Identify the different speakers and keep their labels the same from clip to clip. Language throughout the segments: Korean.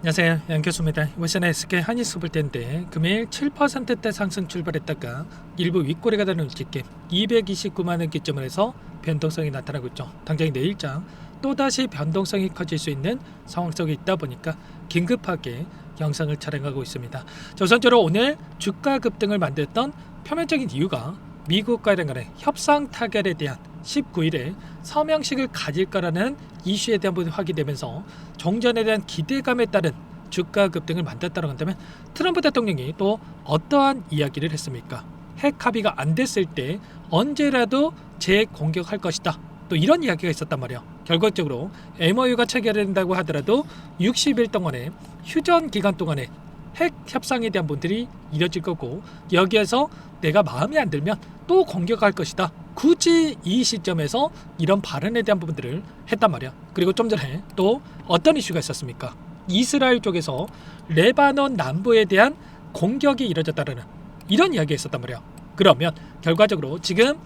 Speaker 1: 안녕하세요, 양교수입니다. 이번 시간에 SK 한인수불대인데 금일 7%대 상승 출발했다가 일부 윗꼬리가 다는 움직임 229만원 기점을 해서 변동성이 나타나고 있죠. 당장 내일장 또다시 변동성이 커질 수 있는 상황 속에 있다 보니까 긴급하게 영상을 촬영하고 있습니다. 우선적으로 오늘 주가 급등을 만들었던 표면적인 이유가 미국과의 간의 협상 타결에 대한 19일에 서명식을 가질 거라는 이슈에 대한 부분이 확인되면서 종전에 대한 기대감에 따른 주가 급등을 만들었다고 한다면 트럼프 대통령이 또 어떠한 이야기를 했습니까? 핵 합의가 안 됐을 때 언제라도 재공격할 것이다. 또 이런 이야기가 있었단 말이에요. 결과적으로 MOU가 체결된다고 하더라도 60일 동안의 휴전 기간 동안에 핵 협상에 대한 분들이 이뤄질 거고 여기에서 내가 마음에 안 들면 또 공격할 것이다. 굳이 이 시점에서 이런 발언에 대한 부분들을 했단 말이야. 그리고 좀 전에 또 어떤 이슈가 있었습니까? 이스라엘 쪽에서 레바논 남부에 대한 공격이 이뤄졌다는 이런 이야기가 있었단 말이야. 그러면 결과적으로 지금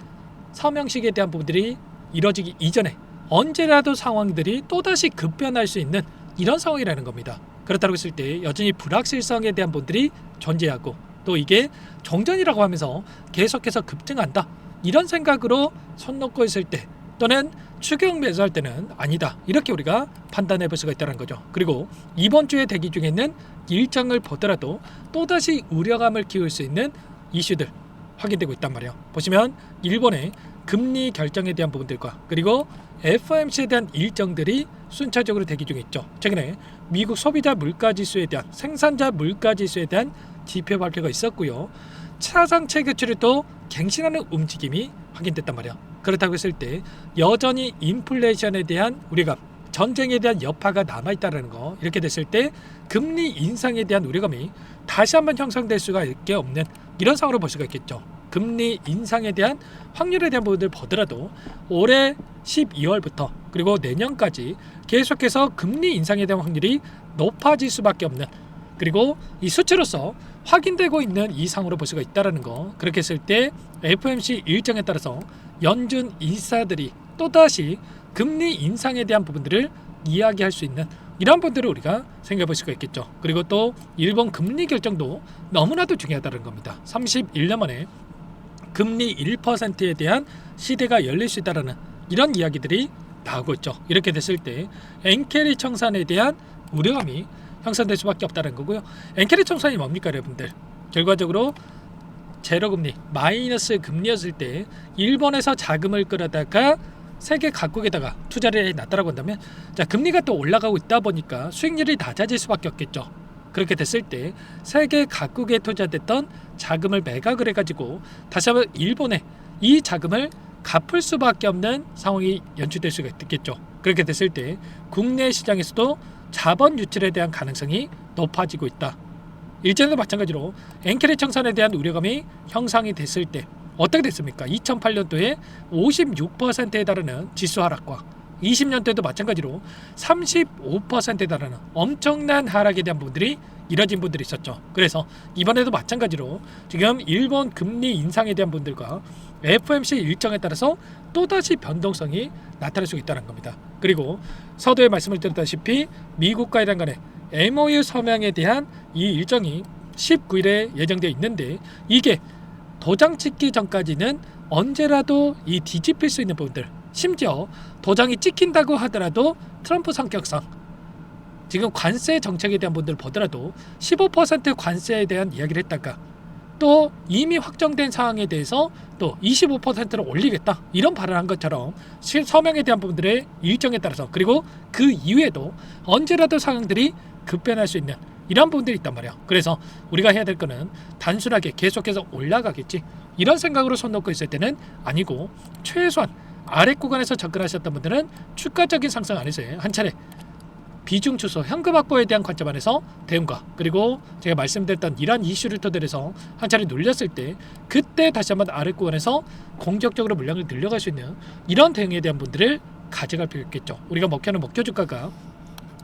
Speaker 1: 서명식에 대한 부분들이 이뤄지기 이전에 언제라도 상황들이 또다시 급변할 수 있는 이런 상황이라는 겁니다. 그렇다고 했을 때 여전히 불확실성에 대한 부분들이 존재하고 또 이게 종전이라고 하면서 계속해서 급증한다. 이런 생각으로 손 놓고 있을 때 또는 추격 매수할 때는 아니다. 이렇게 우리가 판단해 볼 수가 있다는 거죠. 그리고 이번 주에 대기 중에 있는 일정을 보더라도 또다시 우려감을 키울 수 있는 이슈들 확인되고 있단 말이에요. 보시면 일본의 금리 결정에 대한 부분들과 그리고 FOMC에 대한 일정들이 순차적으로 대기 중에 있죠. 최근에 미국 소비자 물가지수에 대한 생산자 물가지수에 대한 지표 발표가 있었고요. 차상체 교체를 또 갱신하는 움직임이 확인됐단 말이야. 그렇다고 했을 때 여전히 인플레이션에 대한 우려감, 전쟁에 대한 여파가 남아있다는 거 이렇게 됐을 때 금리 인상에 대한 우려감이 다시 한번 형성될 수가 있게 없는 이런 상황으로 볼 수가 있겠죠. 금리 인상에 대한 확률에 대한 부분들 보더라도 올해 12월부터 그리고 내년까지 계속해서 금리 인상에 대한 확률이 높아질 수밖에 없는 그리고 이 수치로서 확인되고 있는 이상으로 볼 수가 있다는 거. 그렇게 했을 때 FOMC 일정에 따라서 연준 인사들이 또다시 금리 인상에 대한 부분들을 이야기할 수 있는 이런 부분들을 우리가 생각해 볼 수가 있겠죠. 그리고 또 일본 금리 결정도 너무나도 중요하다는 겁니다. 31년 만에 금리 1%에 대한 시대가 열릴 수 있다는 이런 이야기들이 나오고 있죠. 이렇게 됐을 때 엔캐리 청산에 대한 우려감이 형성될 수밖에 없다는 거고요. 엔캐리 청산이 뭡니까 여러분들? 결과적으로 제로금리, 마이너스 금리였을 때 일본에서 자금을 끌어다가 세계 각국에다가 투자를 해놨다라고 한다면 자 금리가 또 올라가고 있다 보니까 수익률이 낮아질 수밖에 없겠죠. 그렇게 됐을 때 세계 각국에 투자됐던 자금을 매각을 해가지고 다시 한번 일본에 이 자금을 갚을 수밖에 없는 상황이 연출될 수가 있겠죠. 그렇게 됐을 때 국내 시장에서도 자본 유출에 대한 가능성이 높아지고 있다. 일전에도 마찬가지로 엔캐리 청산에 대한 우려감이 형성이 됐을 때 어떻게 됐습니까? 2008년도에 56%에 달하는 지수 하락과 20년대도 마찬가지로 35%에 달하는 엄청난 하락에 대한 부분들이 이뤄진 분들이 있었죠. 그래서 이번에도 마찬가지로 지금 일본 금리 인상에 대한 분들과 FOMC 일정에 따라서 또다시 변동성이 나타날 수 있다는 겁니다. 그리고 서두에 말씀을 드렸다시피 미국과 이란 간의 MOU 서명에 대한 이 일정이 19일에 예정되어 있는데 이게 도장 찍기 전까지는 언제라도 이 뒤집힐 수 있는 부분들 심지어 도장이 찍힌다고 하더라도 트럼프 성격상 지금 관세 정책에 대한 분들 보더라도 15% 관세에 대한 이야기를 했다가 또 이미 확정된 사항에 대해서 또 25%를 올리겠다 이런 발언한 것처럼 서명에 대한 부분들의 일정에 따라서 그리고 그 이후에도 언제라도 상황들이 급변할 수 있는 이런 부분들이 있단 말이야. 그래서 우리가 해야 될 거는 단순하게 계속해서 올라가겠지 이런 생각으로 손 놓고 있을 때는 아니고 최소한 아래 구간에서 접근하셨던 분들은 추가적인 상승 안에서 한 차례 비중 축소, 현금 확보에 대한 관점 안에서 대응과 그리고 제가 말씀드렸던 이러한 이슈를 토대로 해서 한 차례 눌렸을 때 그때 다시 한번 아래 구간에서 공격적으로 물량을 늘려갈 수 있는 이런 대응에 대한 분들을 가져갈 필요 있겠죠. 우리가 먹혀는 목표 주가가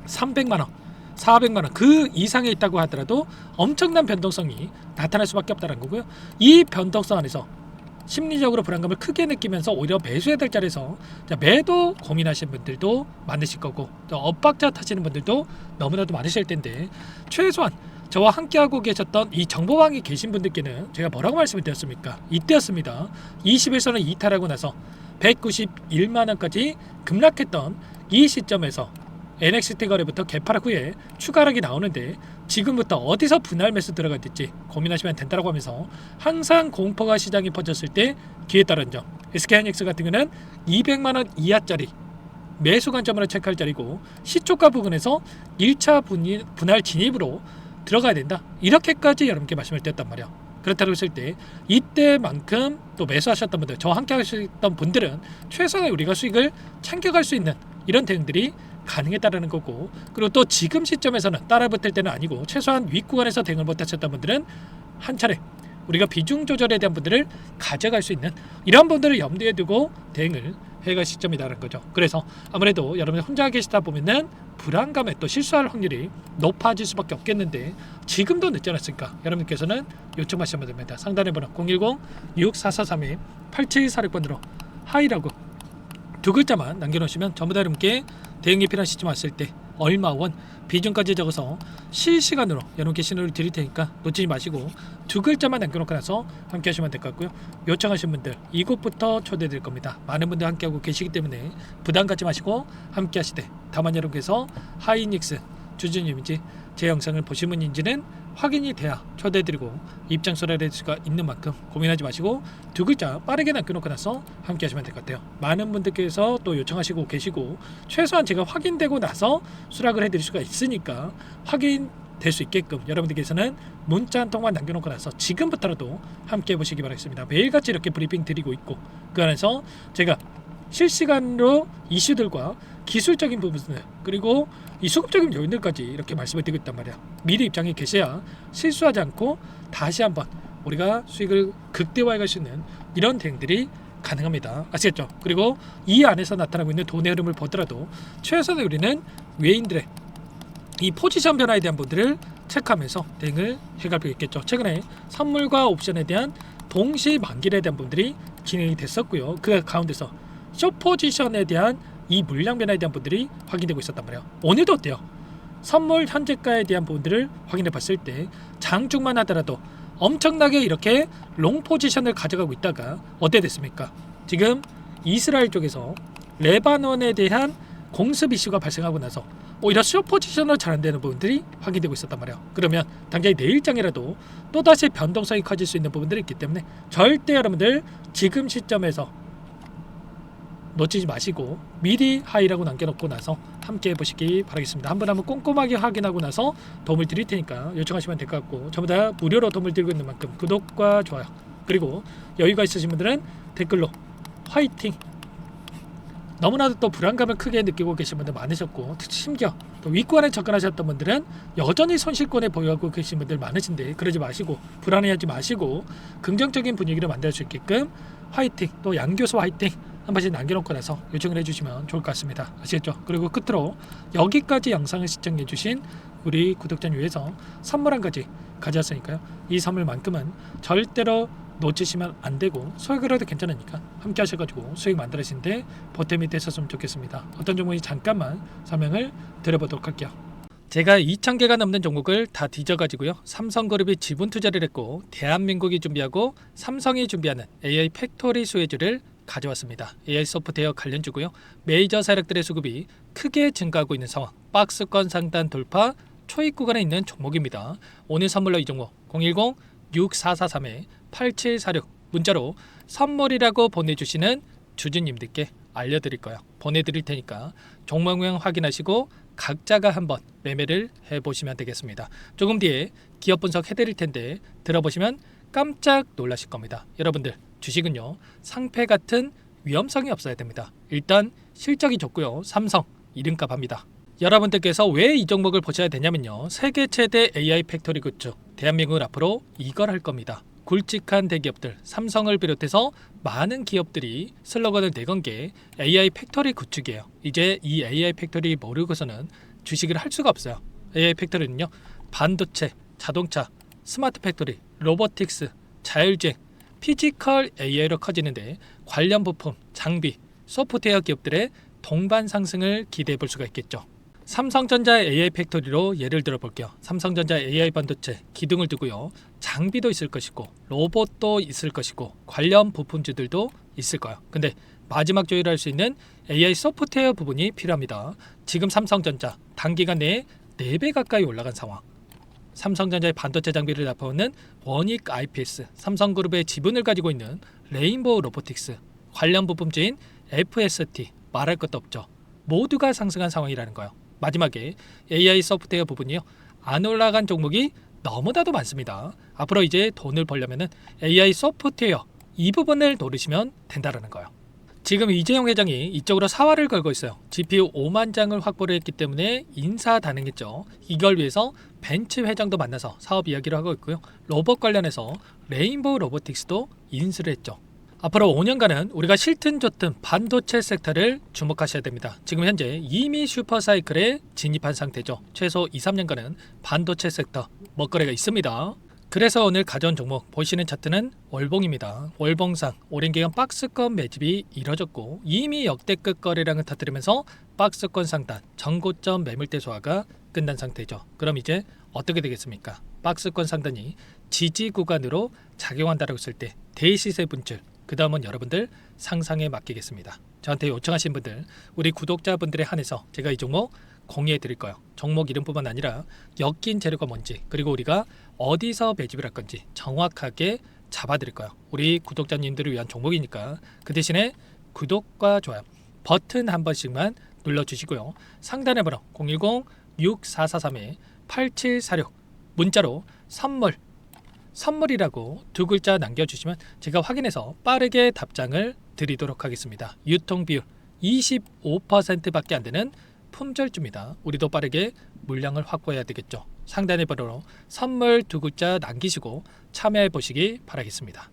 Speaker 1: 300만원 400만원 그 이상에 있다고 하더라도 엄청난 변동성이 나타날 수밖에 없다는 거고요. 이 변동성 안에서 심리적으로 불안감을 크게 느끼면서 오히려 매수해야 될 자리에서 매도 고민하시는 분들도 많으실 거고, 또 엇박자 타시는 분들도 너무나도 많으실 텐데, 최소한 저와 함께하고 계셨던 이 정보방에 계신 분들께는 제가 뭐라고 말씀을 드렸습니까? 이때였습니다. 21선을 이탈하고 나서 191만원까지 급락했던 이 시점에서 NXT 거래부터 개파락 후에 추가 하락이 나오는데, 지금부터 어디서 분할 매수 들어가야 될지 고민하시면 된다고 하면서, 항상 공포가 시장에 퍼졌을 때 기회 따른 점, SK하이닉스 같은 경우는 200만원 이하짜리 매수 관점으로 체크할 자리고, 시초가 부근에서 1차 분할 진입으로 들어가야 된다, 이렇게까지 여러분께 말씀을 드렸단 말이야. 그렇다고 했을 때 이때만큼 또 매수하셨던 분들, 저와 함께 하셨던 분들은 최소한의 우리가 수익을 챙겨갈 수 있는 이런 대응들이 가능했다라는 거고, 그리고 또 지금 시점에서는 따라붙을 때는 아니고 최소한 윗구간에서 대응을 못하셨던 분들은 한 차례 우리가 비중 조절에 대한 분들을 가져갈 수 있는 이런 분들을 염두에 두고 대응을 해갈 시점이라는 거죠. 그래서 아무래도 여러분이 혼자 계시다 보면은 불안감에 또 실수할 확률이 높아질 수밖에 없겠는데, 지금도 늦지 않았으니까 여러분께서는 요청하시면 됩니다. 상단에 번호 010-6443-8746번으로 하이라고 두 글자만 남겨놓으시면 전부 다 여러분께 대응이 필요한 시점 왔을 때 얼마 원 비중까지 적어서 실시간으로 여러분께 신호를 드릴 테니까 놓치지 마시고 두 글자만 남겨놓고 나서 함께 하시면 될 것 같고요. 요청하신 분들 이곳부터 초대드릴 겁니다. 많은 분들 함께하고 계시기 때문에 부담 갖지 마시고 함께 하시되, 다만 여러분께서 하이닉스 주주님인지 제 영상을 보신 분인지는 확인이 돼야 초대해드리고 입장소를 할 수가 있는 만큼 고민하지 마시고 두 글자 빠르게 남겨놓고 나서 함께 하시면 될 것 같아요. 많은 분들께서 또 요청하시고 계시고, 최소한 제가 확인되고 나서 수락을 해드릴 수가 있으니까 확인될 수 있게끔 여러분들께서는 문자 한 통만 남겨놓고 나서 지금부터라도 함께 해보시기 바라겠습니다. 매일같이 이렇게 브리핑 드리고 있고, 그 안에서 제가 실시간으로 이슈들과 기술적인 부분들, 그리고 이 수급적인 요인들까지 이렇게 말씀을 드리고 있단 말이야. 미리 입장에 계셔야 실수하지 않고 다시 한번 우리가 수익을 극대화해 갈 수 있는 이런 대응들이 가능합니다. 아시겠죠? 그리고 이 안에서 나타나고 있는 돈의 흐름을 보더라도 최소한 우리는 외인들의 이 포지션 변화에 대한 부분들을 체크하면서 대응을 해갈 수 있겠죠. 최근에 선물과 옵션에 대한 동시 만기에 대한 부분들이 진행이 됐었고요. 그 가운데서 숏 포지션에 대한 이 물량 변화에 대한 부분들이 확인되고 있었단 말이에요. 오늘도 어때요? 선물 현재가에 대한 부분들을 확인해 봤을 때 장중만 하더라도 엄청나게 이렇게 롱 포지션을 가져가고 있다가 어때 됐습니까? 지금 이스라엘 쪽에서 레바논에 대한 공습 이슈가 발생하고 나서 오히려 숏 포지션으로 잘 안되는 부분들이 확인되고 있었단 말이에요. 그러면 당장 내일장이라도 또다시 변동성이 커질 수 있는 부분들이 있기 때문에 절대 여러분들 지금 시점에서 놓치지 마시고 미리 하이라고 남겨놓고 나서 함께 해보시기 바라겠습니다. 한 번 한번 꼼꼼하게 확인하고 나서 도움을 드릴 테니까 요청하시면 될 것 같고, 전부 다 무료로 도움을 드리고 있는 만큼 구독과 좋아요, 그리고 여유가 있으신 분들은 댓글로 화이팅! 너무나도 또 불안감을 크게 느끼고 계신 분들 많으셨고, 심지어 또 윗구간에 접근하셨던 분들은 여전히 손실권에 보유하고 계신 분들 많으신데, 그러지 마시고 불안해하지 마시고 긍정적인 분위기를 만들 수 있게끔 화이팅! 또 양교수 화이팅! 한 번씩 남겨놓고 나서 요청을 해주시면 좋을 것 같습니다. 아시겠죠? 그리고 끝으로 여기까지 영상을 시청해주신 우리 구독자님 위해서 선물 한 가지 가져왔으니까요. 이 선물만큼은 절대로 놓치시면 안 되고, 소액으로도 괜찮으니까 함께 하셔가지고 수익 만들으시는데 보탬이 되셨으면 좋겠습니다. 어떤 종목인지 잠깐만 설명을 드려보도록 할게요. 제가 2,000개가 넘는 종목을 다 뒤져가지고요, 삼성그룹이 지분 투자를 했고 대한민국이 준비하고 삼성이 준비하는 AI 팩토리 수혜주를 가져왔습니다. AI 소프트웨어 관련주고요. 메이저 세력들의 수급이 크게 증가하고 있는 상황, 박스권 상단 돌파 초입 구간에 있는 종목입니다. 오늘 선물로 이 종목 010-6443-8746 문자로 선물이라고 보내주시는 주주님들께 알려드릴 거예요. 보내드릴 테니까 종목명 확인하시고 각자가 한번 매매를 해보시면 되겠습니다. 조금 뒤에 기업 분석 해드릴 텐데 들어보시면 깜짝 놀라실 겁니다. 여러분들 주식은요, 상패 같은 위험성이 없어야 됩니다. 일단 실적이 좋고요, 삼성 이름값 합니다. 여러분들께서 왜 이 종목을 보셔야 되냐면요, 세계 최대 AI 팩토리 굿즈, 대한민국은 앞으로 이걸 할 겁니다. 굵직한 대기업들 삼성을 비롯해서 많은 기업들이 슬로건을 내건 게 AI 팩토리 구축이에요. 이제 이 AI 팩토리 모르고서는 주식을 할 수가 없어요. AI 팩토리는요, 반도체, 자동차, 스마트 팩토리, 로보틱스, 자율주행, 피지컬 AI로 커지는데 관련 부품, 장비, 소프트웨어 기업들의 동반 상승을 기대해 볼 수가 있겠죠. 삼성전자 AI 팩토리로 예를 들어 볼게요. 삼성전자 AI 반도체 기둥을 두고요. 장비도 있을 것이고 로봇도 있을 것이고 관련 부품주들도 있을 거예요. 근데 마지막 조율할 수 있는 AI 소프트웨어 부분이 필요합니다. 지금 삼성전자 단기간 내에 4배 가까이 올라간 상황. 삼성전자의 반도체 장비를 납품하는 원익 IPS, 삼성그룹의 지분을 가지고 있는 레인보우 로보틱스, 관련 부품주인 FST 말할 것도 없죠. 모두가 상승한 상황이라는 거예요. 마지막에 AI 소프트웨어 부분이요. 안 올라간 종목이 너무나도 많습니다. 앞으로 이제 돈을 벌려면 AI 소프트웨어 이 부분을 노리시면 된다는 거예요. 지금 이재용 회장이 이쪽으로 사활을 걸고 있어요. GPU 5만 장을 확보를 했기 때문에 인사단행했죠. 이걸 위해서 벤츠 회장도 만나서 사업 이야기를 하고 있고요. 로봇 관련해서 레인보우 로보틱스도 인수를 했죠. 앞으로 5년간은 우리가 싫든 좋든 반도체 섹터를 주목하셔야 됩니다. 지금 현재 이미 슈퍼사이클에 진입한 상태죠. 최소 2, 3년간은 반도체 섹터 먹거리가 있습니다. 그래서 오늘 가져온 종목 보시는 차트는 월봉입니다. 월봉상 오랜 기간 박스권 매집이 이뤄졌고 이미 역대급 거래량을 터뜨리면서 박스권 상단 전고점 매물대 소화가 끝난 상태죠. 그럼 이제 어떻게 되겠습니까? 박스권 상단이 지지 구간으로 작용한다고 했을 때 대시세 분출, 그 다음은 여러분들 상상에 맡기겠습니다. 저한테 요청하신 분들, 우리 구독자분들에 한해서 제가 이 종목 공유해 드릴 거예요. 종목 이름뿐만 아니라 엮인 재료가 뭔지, 그리고 우리가 어디서 매집을 할 건지 정확하게 잡아 드릴 거예요. 우리 구독자님들을 위한 종목이니까 그 대신에 구독과 좋아요 버튼 한 번씩만 눌러주시고요. 상단의 번호 010-6443-8746 문자로 선물이라고 2글자 남겨주시면 제가 확인해서 빠르게 답장을 드리도록 하겠습니다. 유통비율 25%밖에 안 되는 품절주입니다. 우리도 빠르게 물량을 확보해야 되겠죠. 상단의 번호로 선물 2글자 남기시고 참여해 보시기 바라겠습니다.